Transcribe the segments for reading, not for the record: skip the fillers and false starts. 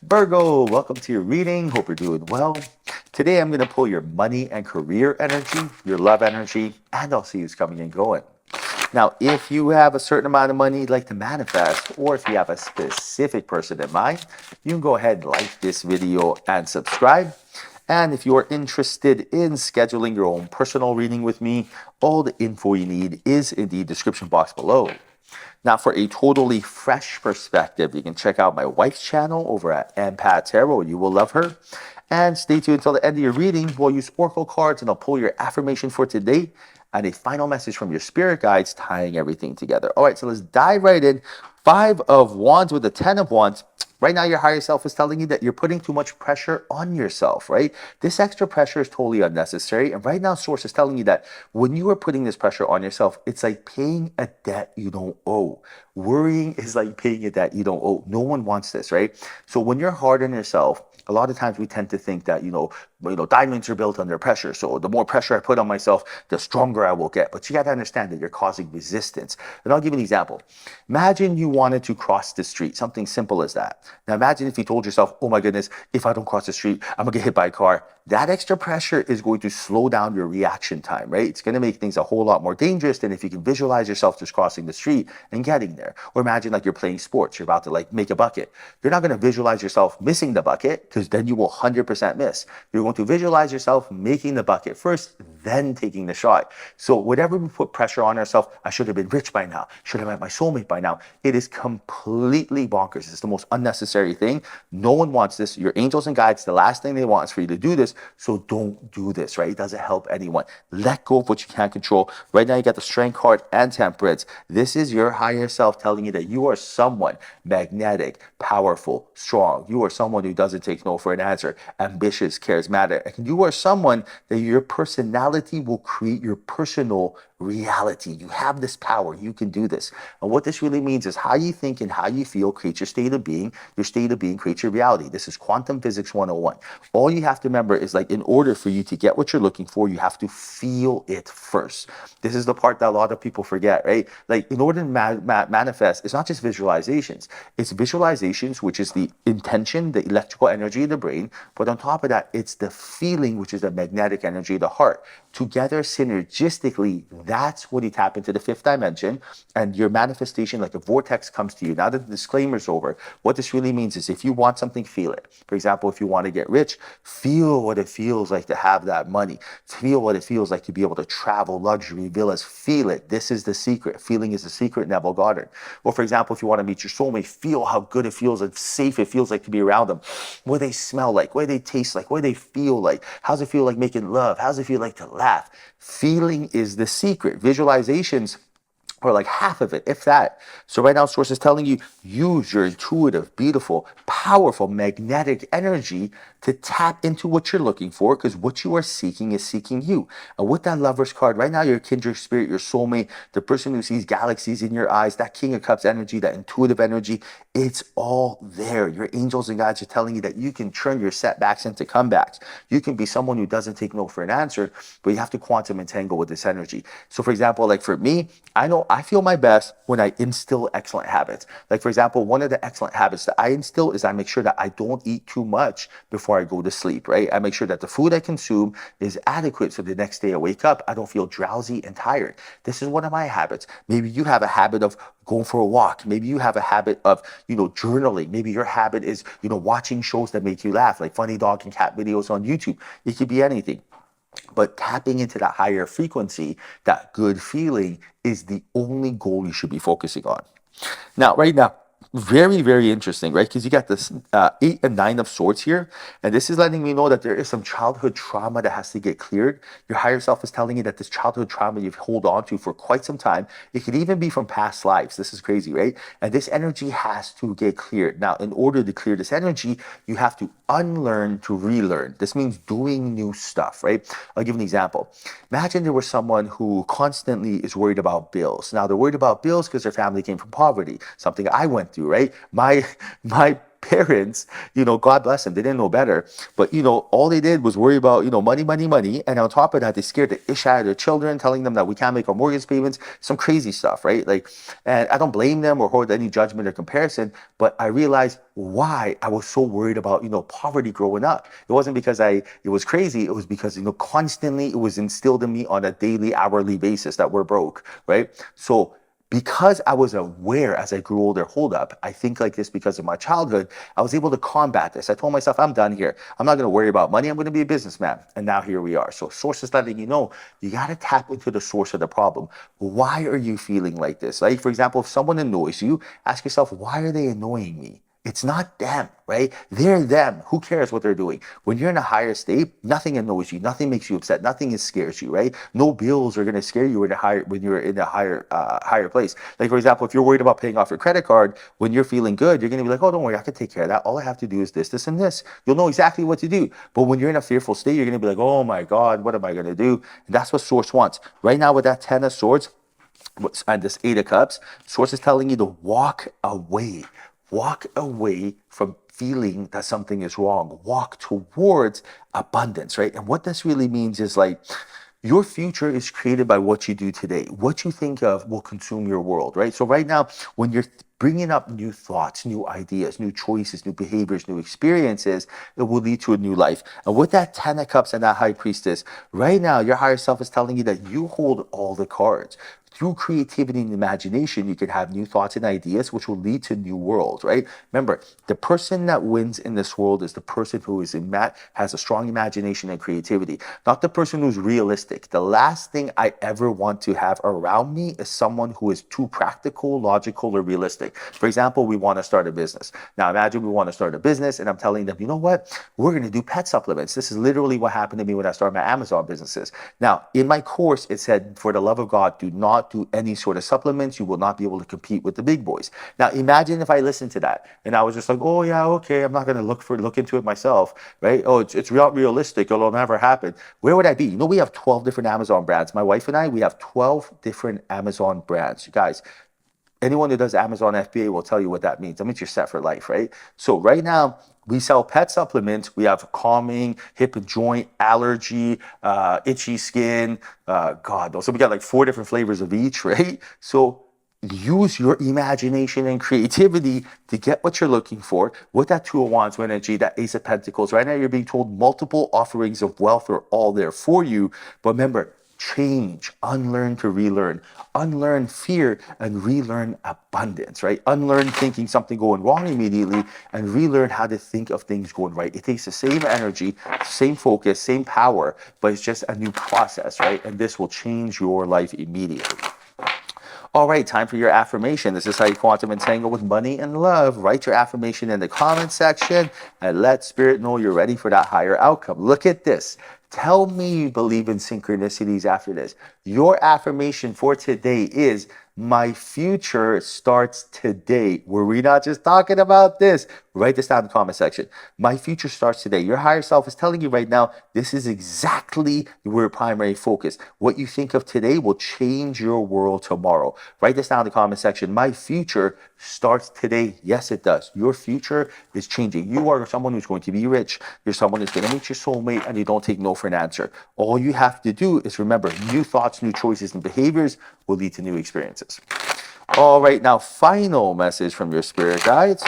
Virgo, welcome to your reading. Hope you're doing well. Today I'm going to pull your money and career energy, your love energy, and I'll see who's coming and going. Now, if you have a certain amount of money you'd like to manifest, or if you have a specific person in mind, you can go ahead and like this video and subscribe. And if you're interested in scheduling your own personal reading with me, all the info you need is in the description box below. Now, for a totally fresh perspective, you can check out my wife's channel over at Empath Tarot. You will love her. And stay tuned until the end of your reading. We'll use oracle cards and I'll pull your affirmation for today and a final message from your spirit guides tying everything together. All right, so let's dive right in. Five of Wands with the 10 of Wands. Right now, your higher self is telling you that you're putting too much pressure on yourself, right? This extra pressure is totally unnecessary. And right now, Source is telling you that when you are putting this pressure on yourself, it's like paying a debt you don't owe. Worrying is like paying a debt you don't owe. No one wants this, right? So when you're hard on yourself, a lot of times we tend to think that, diamonds are built under pressure. So the more pressure I put on myself, the stronger I will get. But you got to understand that you're causing resistance. And I'll give you an example. Imagine you wanted to cross the street, something simple as that. Now imagine if you told yourself, oh my goodness, if I don't cross the street, I'm gonna get hit by a car. That extra pressure is going to slow down your reaction time, right? It's going to make things a whole lot more dangerous than if you can visualize yourself just crossing the street and getting there. Or imagine like you're playing sports, you're about to like make a bucket. You're not going to visualize yourself missing the bucket because then you will 100% miss. You're going to visualize yourself making the bucket first, then taking the shot. So whatever we put pressure on ourselves, I should have been rich by now, should have met my soulmate by now. It is completely bonkers. It's the most unnecessary thing. No one wants this. Your angels and guides, the last thing they want is for you to do this. So don't do this, right? It doesn't help anyone. Let go of what you can't control. Right now, you got the Strength card and Temperance. This is your higher self telling you that you are someone magnetic, powerful, strong. You are someone who doesn't take no for an answer, ambitious, charismatic. And you are someone that your personality will create your personal reality. You have this power. You can do this. And what this really means is how you think and how you feel creates your state of being. Your state of being creates your reality. This is quantum physics 101. All you have to remember is like in order for you to get what you're looking for, you have to feel it first. This is the part that a lot of people forget, right? Like in order to manifest, it's not just visualizations. It's visualizations, which is the intention, the electrical energy in the brain. But on top of that, it's the feeling, which is the magnetic energy of the heart. Together, synergistically, that's when you tap into the fifth dimension and your manifestation, like a vortex, comes to you. Now that the disclaimer's over, what this really means is if you want something, feel it. For example, if you want to get rich, feel what it feels like to have that money. Feel what it feels like to be able to travel, luxury, villas. Feel it. This is the secret. Feeling is the secret, Neville Goddard. Or for example, if you want to meet your soulmate, feel how good it feels and safe it feels like to be around them. What they smell like, what they taste like, what they feel like. How's it feel like making love? How's it feel like to laugh? Feeling is the secret. Visualizations or like half of it, if that. So right now, Source is telling you, use your intuitive, beautiful, powerful, magnetic energy to tap into what you're looking for, because what you are seeking is seeking you. And with that Lover's card, right now, your kindred spirit, your soulmate, the person who sees galaxies in your eyes, that King of Cups energy, that intuitive energy, it's all there. Your angels and guides are telling you that you can turn your setbacks into comebacks. You can be someone who doesn't take no for an answer, but you have to quantum entangle with this energy. So for example, like for me, I know I feel my best when I instill excellent habits. Like for example, one of the excellent habits that I instill is I make sure that I don't eat too much before I go to sleep, right? I make sure that the food I consume is adequate so the next day I wake up, I don't feel drowsy and tired. This is one of my habits. Maybe you have a habit of going for a walk. Maybe you have a habit of, journaling. Maybe your habit is, watching shows that make you laugh, like funny dog and cat videos on YouTube. It could be anything. But tapping into that higher frequency, that good feeling, is the only goal you should be focusing on. Now, right now, very, very interesting, right? Because you got this 8 and 9 of swords here. And this is letting me know that there is some childhood trauma that has to get cleared. Your higher self is telling you that this childhood trauma you've hold on to for quite some time, it could even be from past lives. This is crazy, right? And this energy has to get cleared. Now, in order to clear this energy, you have to unlearn to relearn. This means doing new stuff, right? I'll give an example. Imagine there was someone who constantly is worried about bills. Now, they're worried about bills because their family came from poverty, something I went through, right? My parents, God bless them, they didn't know better. But, all they did was worry about, money, money, money. And on top of that, they scared the ish out of their children, telling them that we can't make our mortgage payments, some crazy stuff, right? Like, and I don't blame them or hold any judgment or comparison, but I realized why I was so worried about, poverty growing up. It wasn't because it was crazy. It was because, constantly it was instilled in me on a daily, hourly basis that we're broke, right? So because I was aware as I grew older, hold up, I think like this because of my childhood, I was able to combat this. I told myself, I'm done here. I'm not going to worry about money. I'm going to be a businessman. And now here we are. So source is letting you know, you got to tap into the source of the problem. Why are you feeling like this? Like, for example, if someone annoys you, ask yourself, why are they annoying me? It's not them, right? They're them. Who cares what they're doing? When you're in a higher state, nothing annoys you. Nothing makes you upset. Nothing scares you, right? No bills are going to scare you when you're in a higher place. Like, for example, if you're worried about paying off your credit card, when you're feeling good, you're going to be like, oh, don't worry, I can take care of that. All I have to do is this, this, and this. You'll know exactly what to do. But when you're in a fearful state, you're going to be like, oh my God, what am I going to do? And that's what Source wants. Right now with that 10 of Swords, and this 8 of Cups, Source is telling you to walk away. Walk away from feeling that something is wrong. Walk towards abundance, right? And what this really means is like, your future is created by what you do today. What you think of will consume your world, right? So right now, when you're bringing up new thoughts, new ideas, new choices, new behaviors, new experiences, it will lead to a new life. And with that 10 of Cups and that High Priestess, right now, your higher self is telling you that you hold all the cards. Through creativity and imagination, you can have new thoughts and ideas, which will lead to new worlds, right? Remember, the person that wins in this world is the person who has a strong imagination and creativity, not the person who's realistic. The last thing I ever want to have around me is someone who is too practical, logical, or realistic. For example, we want to start a business. Now, imagine we want to start a business, and I'm telling them, you know what? We're going to do pet supplements. This is literally what happened to me when I started my Amazon businesses. Now, in my course, it said, for the love of God, do not do any sort of supplements. You will not be able to compete with the big boys. Now, imagine if I listened to that and I was just like, oh yeah, okay, I'm not going to look into it myself, right? Oh, it's not realistic. It'll never happen. Where would I be? We have 12 different Amazon brands. My wife and I, we have 12 different Amazon brands. You guys, anyone who does Amazon FBA will tell you what that means. That means you're set for life, right? So right now, we sell pet supplements. We have calming, hip and joint, allergy, itchy skin, So we got like 4 different flavors of each, right? So use your imagination and creativity to get what you're looking for. With that 2 of Wands energy, that Ace of Pentacles, right now you're being told multiple offerings of wealth are all there for you. But remember, change, unlearn to relearn, unlearn fear and relearn abundance, right? Unlearn thinking something going wrong immediately and relearn how to think of things going right. It takes the same energy, same focus, same power, but it's just a new process, right? And this will change your life immediately. All right, time for your affirmation. This is how you quantum entangle with money and love. Write your affirmation in the comment section and let Spirit know you're ready for that higher outcome. Look at this. Tell me you believe in synchronicities after this. Your affirmation for today is, my future starts today. Were we not just talking about this? Write this down in the comment section. My future starts today. Your higher self is telling you right now, this is exactly your primary focus. What you think of today will change your world tomorrow. Write this down in the comment section. My future starts today. Yes, it does. Your future is changing. You are someone who's going to be rich. You're someone who's going to meet your soulmate, and you don't take no for an answer. All you have to do is remember, new thoughts, new choices, and behaviors will lead to new experiences. All right, now final message from your spirit guides.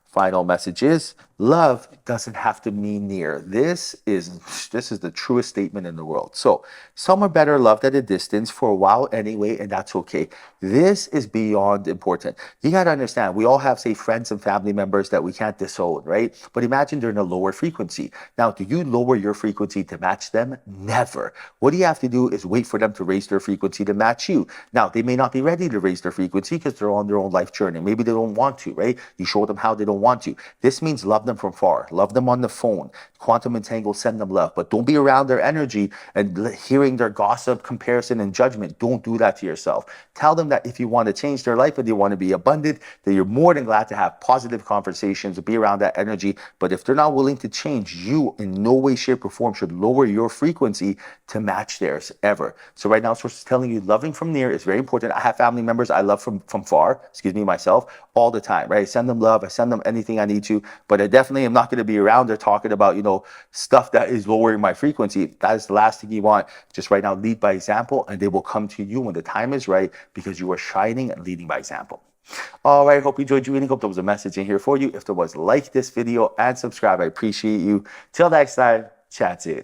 Final message is, love doesn't have to mean near. This is the truest statement in the world. So some are better loved at a distance for a while anyway, and that's okay. This is beyond important. You got to understand, we all have, say, friends and family members that we can't disown, right? But imagine they're in a lower frequency. Now, do you lower your frequency to match them? Never. What you have to do is wait for them to raise their frequency to match you. Now, they may not be ready to raise their frequency because they're on their own life journey. Maybe they don't want to, right? You show them how they don't want to. This means love them them from far. Love them on the phone. Quantum entangle, send them love. But don't be around their energy and hearing their gossip, comparison, and judgment. Don't do that to yourself. Tell them that if you want to change their life and they want to be abundant, that you're more than glad to have positive conversations, be around that energy. But if they're not willing to change, you in no way, shape, or form should lower your frequency to match theirs ever. So right now, source is telling you loving from near is very important. I have family members I love from far, myself, all the time, right? I send them love, I send them anything I need to, but I definitely am not going to be around there talking about, stuff that is lowering my frequency. That is the last thing you want. Just right now, lead by example, and they will come to you when the time is right because you are shining and leading by example. All right, hope you enjoyed your reading. Hope there was a message in here for you. If there was, like this video and subscribe. I appreciate you. Till next time, chat soon.